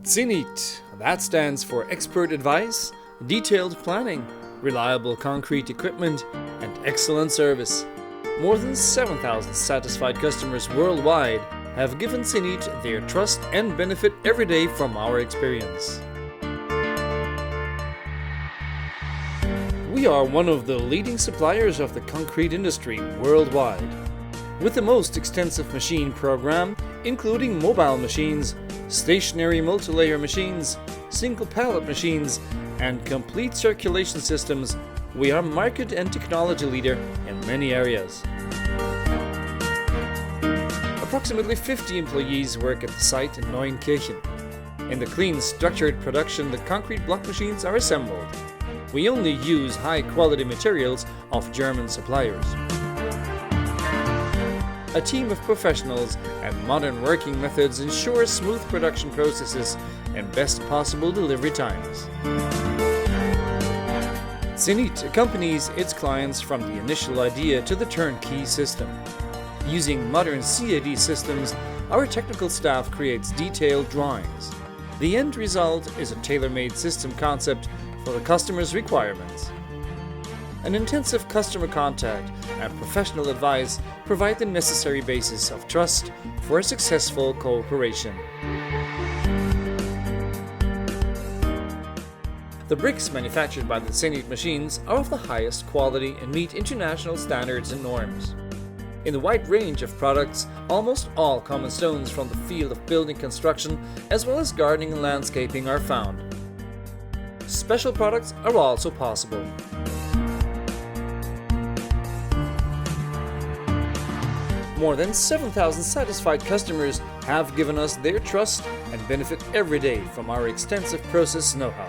ZENITH, that stands for expert advice, detailed planning, reliable concrete equipment, and excellent service. More than 7,000 satisfied customers worldwide have given ZENITH their trust and benefit every day from our experience. We are one of the leading suppliers of the concrete industry worldwide, with the most extensive machine program, including mobile machines, stationary multi-layer machines, single pallet machines, and complete circulation systems. We are market and technology leader in many areas. Approximately 50 employees work at the site in Neunkirchen. In the clean, structured production, the concrete block machines are assembled. We only use high-quality materials of German suppliers. A team of professionals and modern working methods ensure smooth production processes and best possible delivery times. ZENITH accompanies its clients from the initial idea to the turnkey system. Using modern CAD systems, our technical staff creates detailed drawings. The end result is a tailor-made system concept for the customer's requirements. An intensive customer contact and professional advice provide the necessary basis of trust for a successful cooperation. The bricks manufactured by the ZENITH machines are of the highest quality and meet international standards and norms. In the wide range of products, almost all common stones from the field of building construction as well as gardening and landscaping are found. Special products are also possible. More than 7,000 satisfied customers have given us their trust and benefit every day from our extensive process know-how.